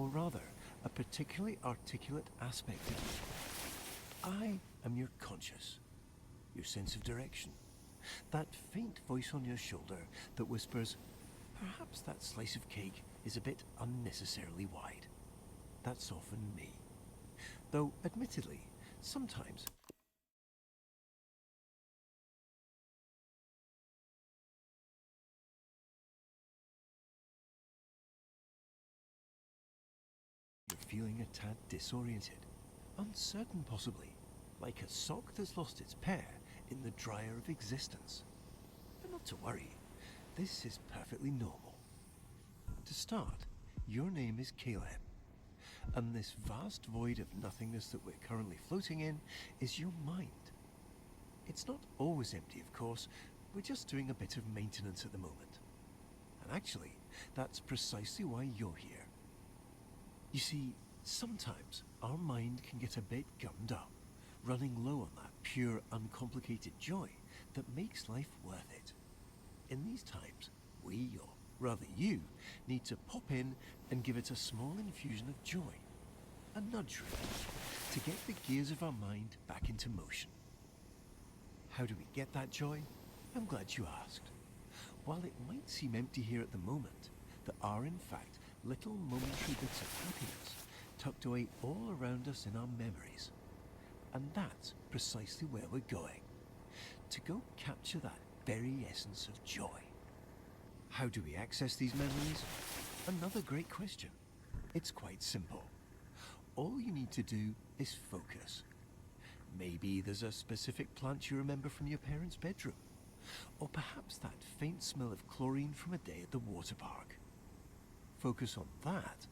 rather, a particularly articulate aspect of you. I am your conscious, your sense of direction. That faint voice on your shoulder that whispers, perhaps that slice of cake is a bit unnecessarily wide. That's often me. Though, admittedly, sometimes you're feeling a tad disoriented, uncertain possibly, like a sock that's lost its pair in the dryer of existence. But not to worry, this is perfectly normal. To start, your name is Caleb, and this vast void of nothingness that we're currently floating in is your mind. It's not always empty, of course, we're just doing a bit of maintenance at the moment. And actually, that's precisely why you're here. You see, sometimes our mind can get a bit gummed up, running low on that pure, uncomplicated joy that makes life worth it. In these times, we, or rather you, need to pop in and give it a small infusion of joy, a nudge really, to get the gears of our mind back into motion. How do we get that joy? I'm glad you asked. While it might seem empty here at the moment, there are in fact little momentary bits of happiness tucked away all around us in our memories. And that's precisely where we're going, to go capture that very essence of joy. How do we access these memories? Another great question. It's quite simple. All you need to do is focus. Maybe there's a specific plant you remember from your parents' bedroom, or perhaps that faint smell of chlorine from a day at the water park. Focus on that,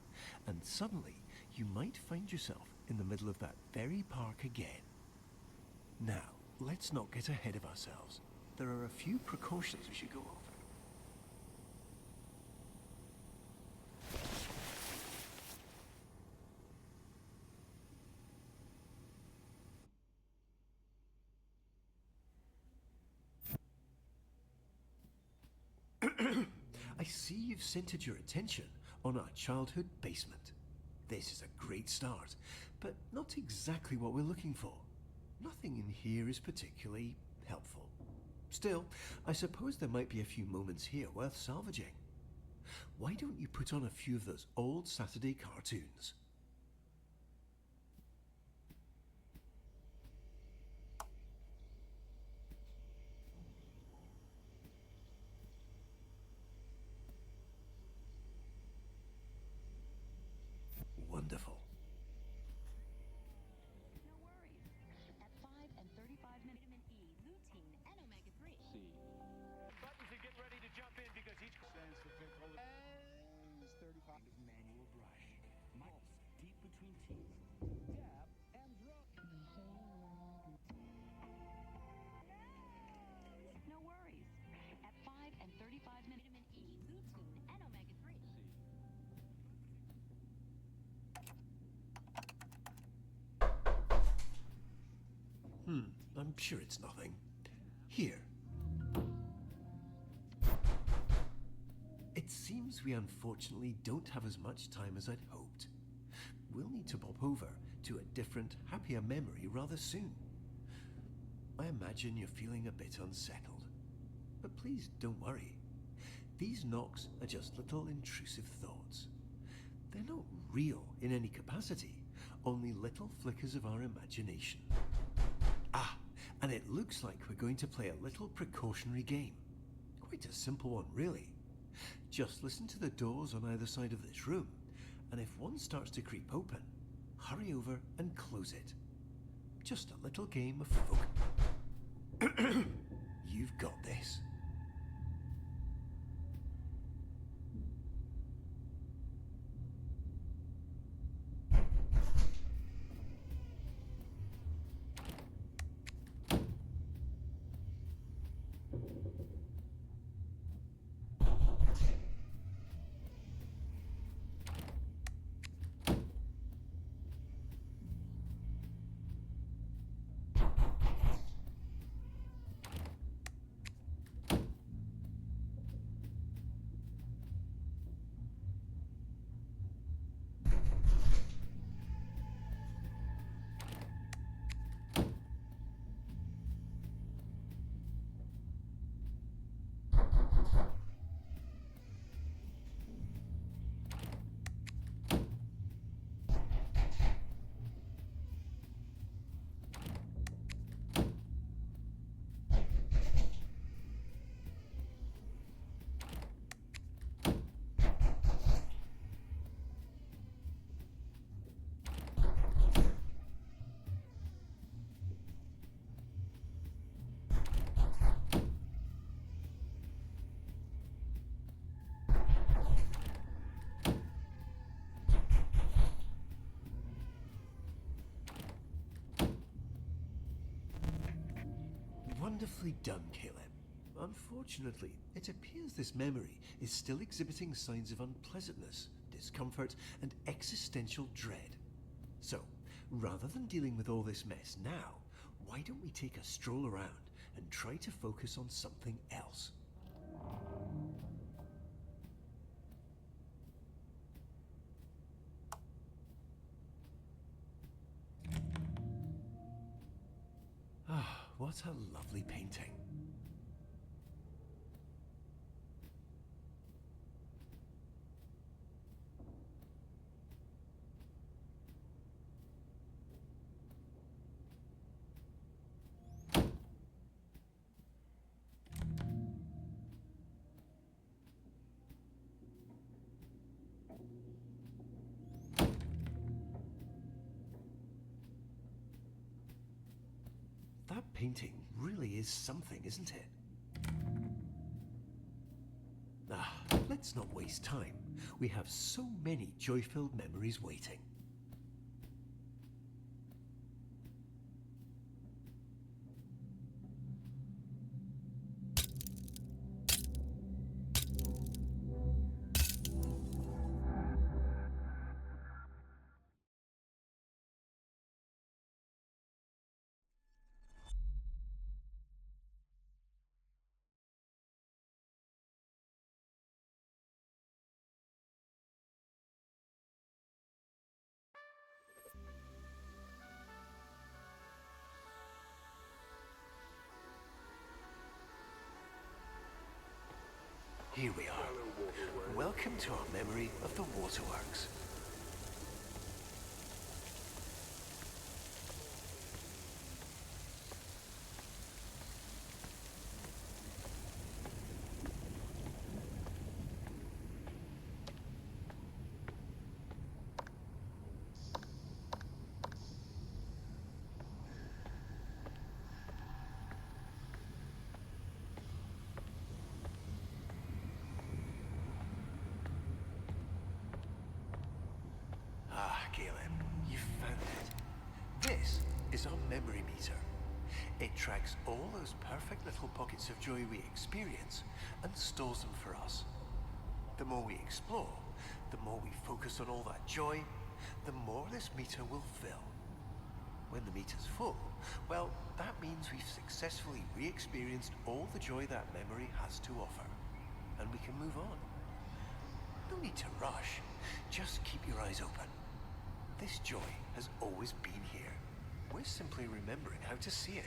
and suddenly you might find yourself in the middle of that very park again. Now, let's not get ahead of ourselves. There are a few precautions we should go over. I see you've centered your attention on our childhood basement. This is a great start, but not exactly what we're looking for. Nothing in here is particularly helpful. Still, I suppose there might be a few moments here worth salvaging. Why don't you put on a few of those old Saturday cartoons? Wonderful. No worries. At 5 and 35 minutes, vitamin E, lutein, and omega-3. C. Buttons are getting ready to jump in because each stands for placeholder. Is 35 of manual brush. Pulse deep between teeth. Dab and drop. No worries. At 5 and 35 minutes, vitamin E, lutein, and omega-3. I'm sure it's nothing. Here. It seems we unfortunately don't have as much time as I'd hoped. We'll need to pop over to a different, happier memory rather soon. I imagine you're feeling a bit unsettled. But please don't worry. These knocks are just little intrusive thoughts. They're not real in any capacity, only little flickers of our imagination. And it looks like we're going to play a little precautionary game. Quite a simple one, really. Just listen to the doors on either side of this room, and if one starts to creep open, hurry over and close it. Just a little game of focus. You've got this. Wonderfully done, Caleb. Unfortunately, it appears this memory is still exhibiting signs of unpleasantness, discomfort, and existential dread. So, rather than dealing with all this mess now, why don't we take a stroll around and try to focus on something else? Ah, what a lovely painting. That painting really is something, isn't it? Ah, let's not waste time. We have so many joy-filled memories waiting. Here we are. Welcome to our memory of the waterworks. Ah, Caleb, you found it. This is our memory meter. It tracks all those perfect little pockets of joy we experience and stores them for us. The more we explore, the more we focus on all that joy, the more this meter will fill. When the meter's full, well, that means we've successfully re-experienced all the joy that memory has to offer, and we can move on. No need to rush, just keep your eyes open. This joy has always been here. We're simply remembering how to see it.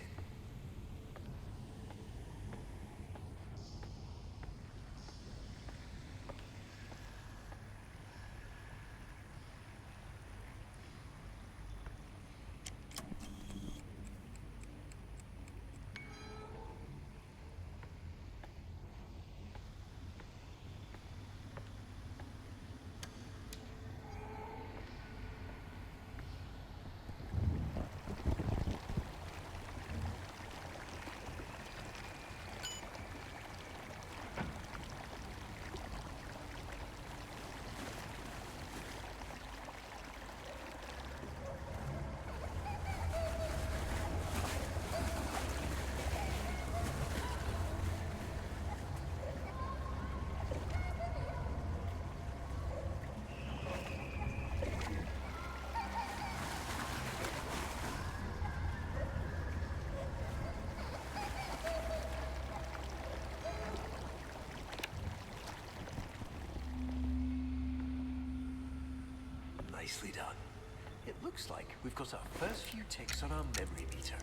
Nicely done. It looks like we've got our first few ticks on our memory meter.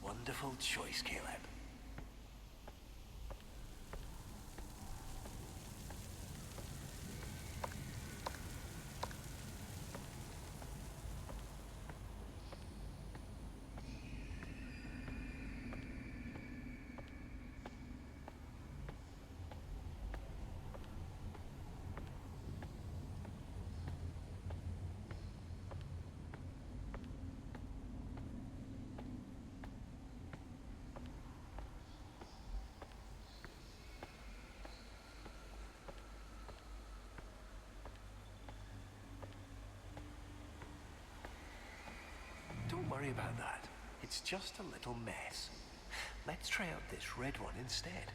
Wonderful choice, Caleb. worry about that. It's just a little mess. Let's try out this red one instead.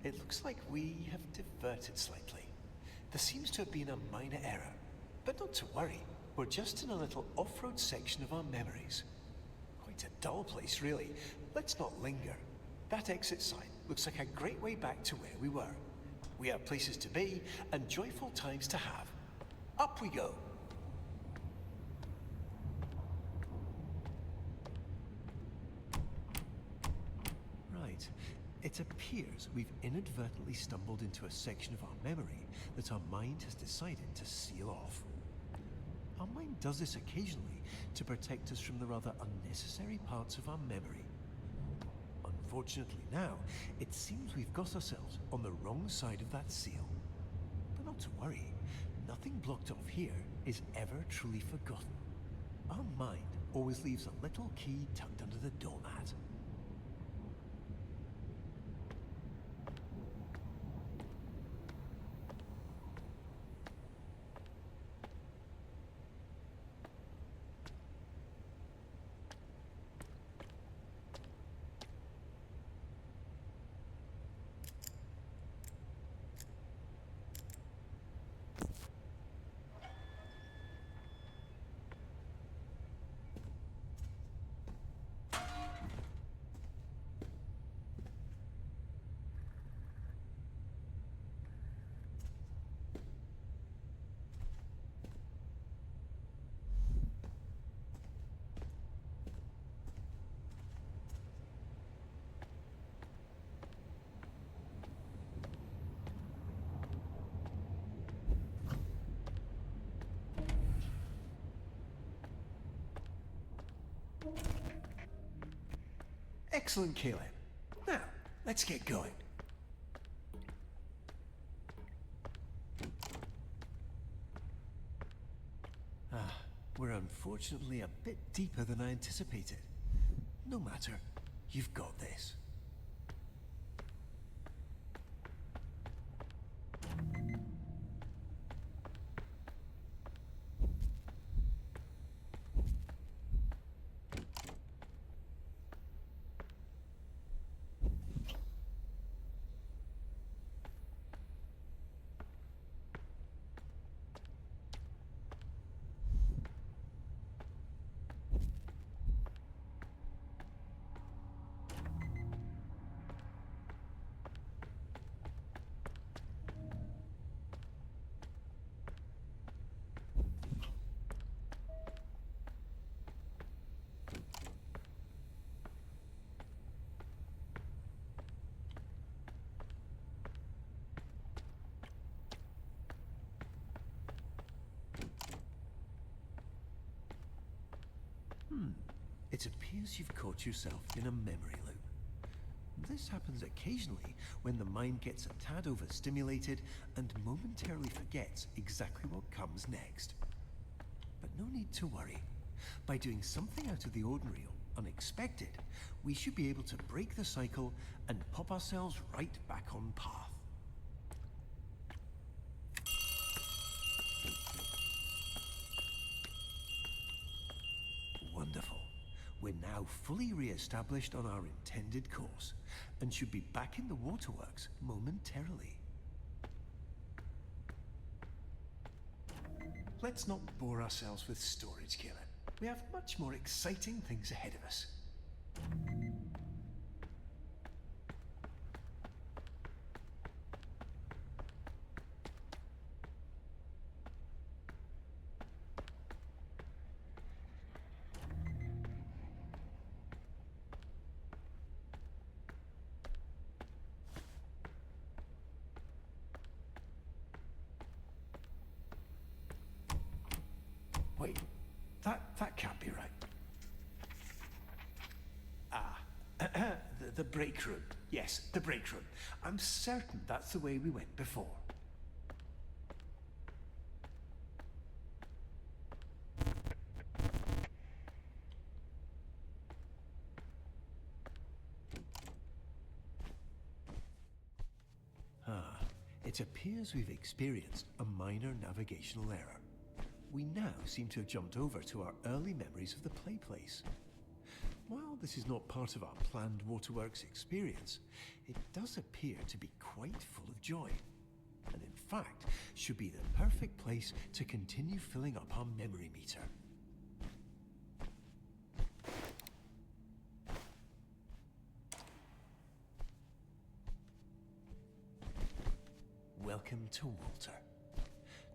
It looks like we have diverted slightly. There seems to have been a minor error. But not to worry, we're just in a little off-road section of our memories. Quite a dull place, really. Let's not linger. That exit sign looks like a great way back to where we were. We have places to be and joyful times to have. Up we go. Right. It appears we've inadvertently stumbled into a section of our memory that our mind has decided to seal off. Our mind does this occasionally to protect us from the rather unnecessary parts of our memory. Unfortunately now, it seems we've got ourselves on the wrong side of that seal. But not to worry, nothing blocked off here is ever truly forgotten. Our mind always leaves a little key tucked under the doormat. Excellent, Caleb. Now, let's get going. We're unfortunately a bit deeper than I anticipated. No matter, you've got this. It appears you've caught yourself in a memory loop. This happens occasionally when the mind gets a tad overstimulated and momentarily forgets exactly what comes next. But no need to worry. By doing something out of the ordinary or unexpected, we should be able to break the cycle and pop ourselves right back on path. Wonderful. We're now fully re-established on our intended course and should be back in the waterworks momentarily. Let's not bore ourselves with storage, Caleb. We have much more exciting things ahead of us. Wait, that can't be right. The break room. Yes, the break room. I'm certain that's the way we went before. It appears we've experienced a minor navigational error. We now seem to have jumped over to our early memories of the play place. While this is not part of our planned Waterworks experience, it does appear to be quite full of joy, and in fact should be the perfect place to continue filling up our memory meter. Welcome to Walter.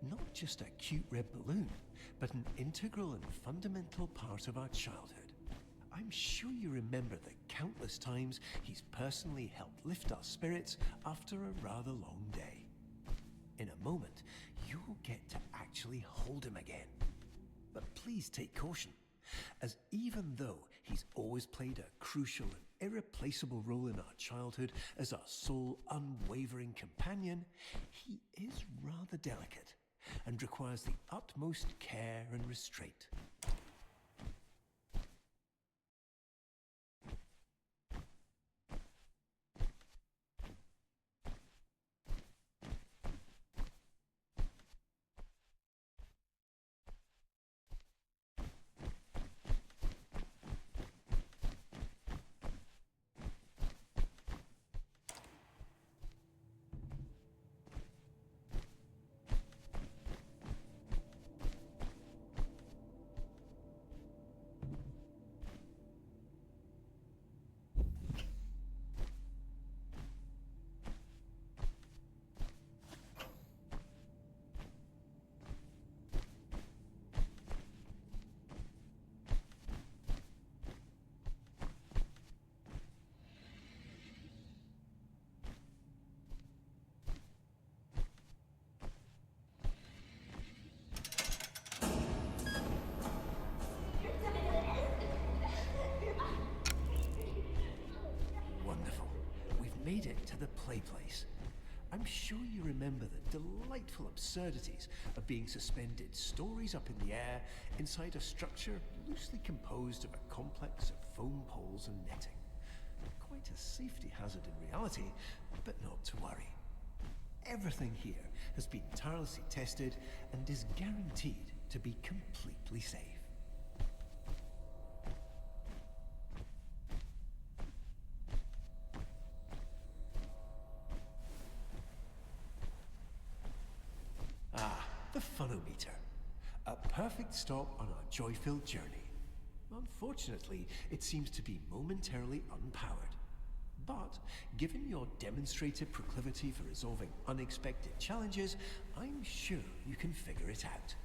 Not just a cute red balloon, but an integral and fundamental part of our childhood. I'm sure you remember the countless times he's personally helped lift our spirits after a rather long day. In a moment, you'll get to actually hold him again. But please take caution, as even though he's always played a crucial and irreplaceable role in our childhood as our sole unwavering companion, he is rather delicate and requires the utmost care and restraint. Wonderful. We've made it to the play place. I'm sure you remember the delightful absurdities of being suspended stories up in the air inside a structure loosely composed of a complex of foam poles and netting. Quite a safety hazard in reality, but not to worry. Everything here has been tirelessly tested and is guaranteed to be completely safe. The funometer. A perfect stop on our joy-filled journey. Unfortunately, it seems to be momentarily unpowered. But, given your demonstrated proclivity for resolving unexpected challenges, I'm sure you can figure it out.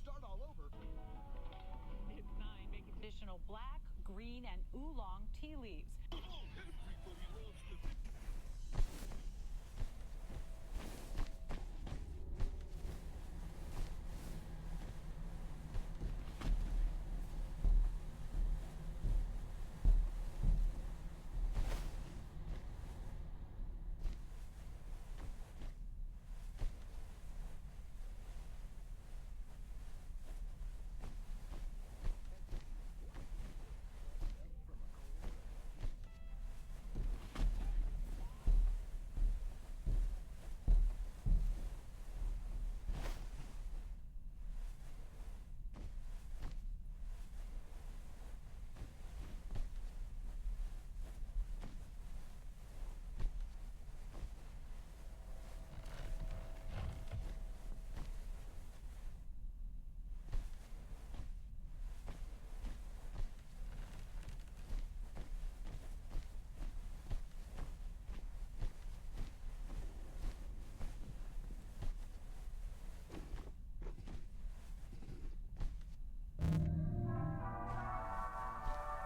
start all over. It's 9. Make additional black, green, and oolong tea leaves. Everybody loves the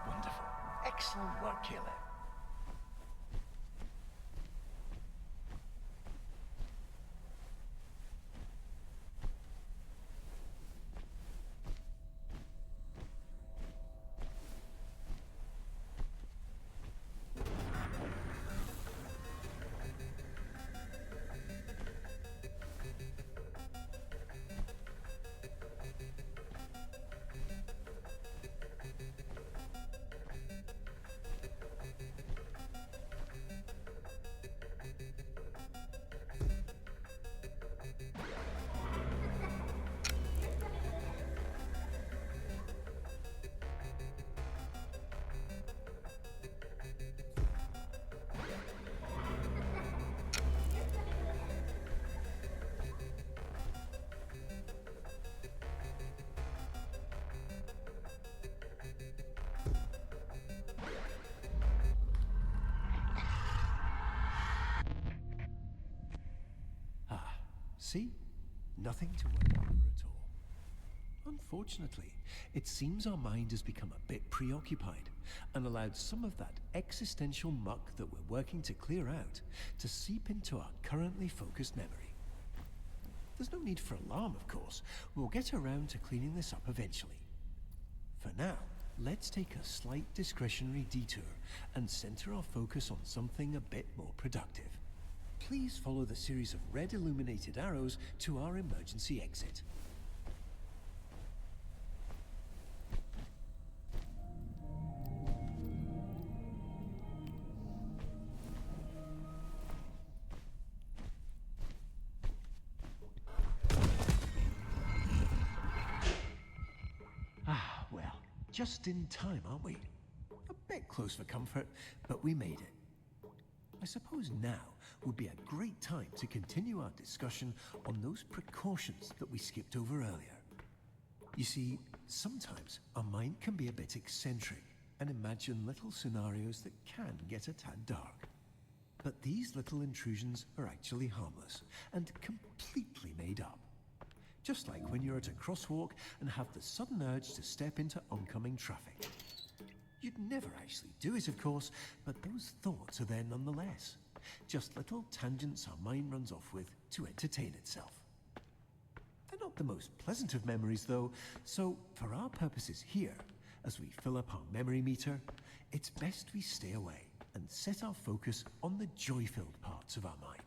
Wonderful. Excellent work, Caleb. See? Nothing to worry over at all. Unfortunately, it seems our mind has become a bit preoccupied and allowed some of that existential muck that we're working to clear out to seep into our currently focused memory. There's no need for alarm, of course. We'll get around to cleaning this up eventually. For now, let's take a slight discretionary detour and center our focus on something a bit more productive. Please follow the series of red illuminated arrows to our emergency exit. Ah, well, just in time, aren't we? A bit close for comfort, but we made it. I suppose now would be a great time to continue our discussion on those precautions that we skipped over earlier. You see, sometimes our mind can be a bit eccentric and imagine little scenarios that can get a tad dark. But these little intrusions are actually harmless and completely made up. Just like when you're at a crosswalk and have the sudden urge to step into oncoming traffic. You'd never actually do it, of course, but those thoughts are there nonetheless. Just little tangents our mind runs off with to entertain itself. They're not the most pleasant of memories, though, so for our purposes here, as we fill up our memory meter, it's best we stay away and set our focus on the joy-filled parts of our mind.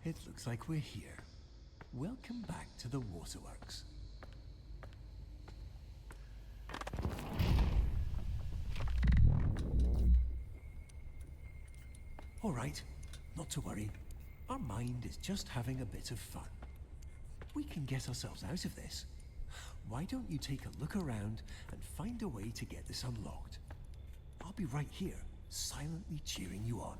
It looks like we're here. Welcome back to the waterworks. All right, not to worry. Our mind is just having a bit of fun. We can get ourselves out of this. Why don't you take a look around and find a way to get this unlocked? I'll be right here, silently cheering you on.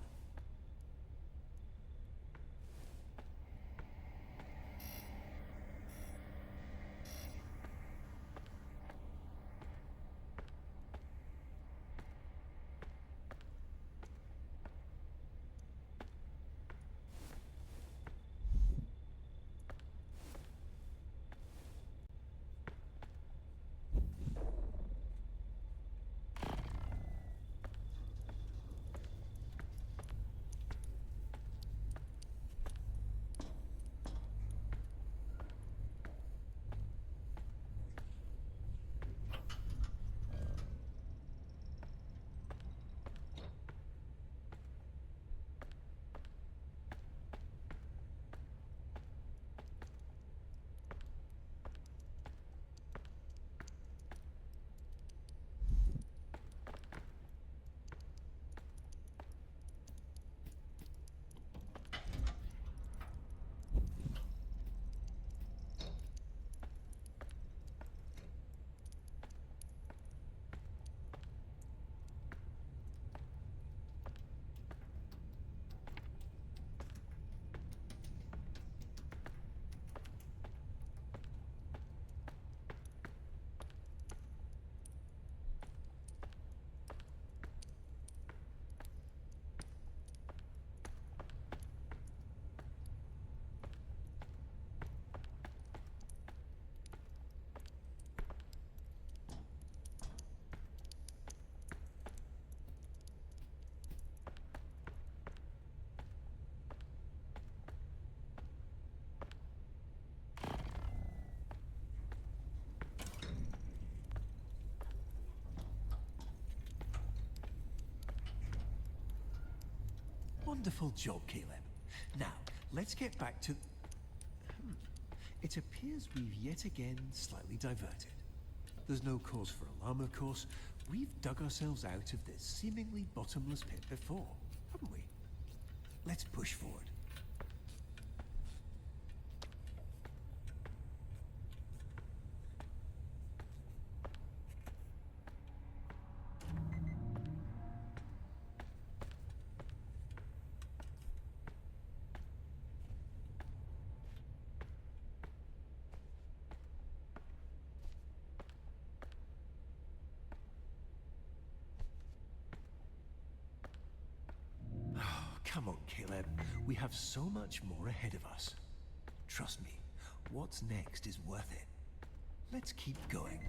Wonderful job, Caleb. Now, let's get back to... It appears we've yet again slightly diverted. There's no cause for alarm, of course. We've dug ourselves out of this seemingly bottomless pit before, haven't we? Let's push forward. Come on, Caleb. We have so much more ahead of us. Trust me, what's next is worth it. Let's keep going.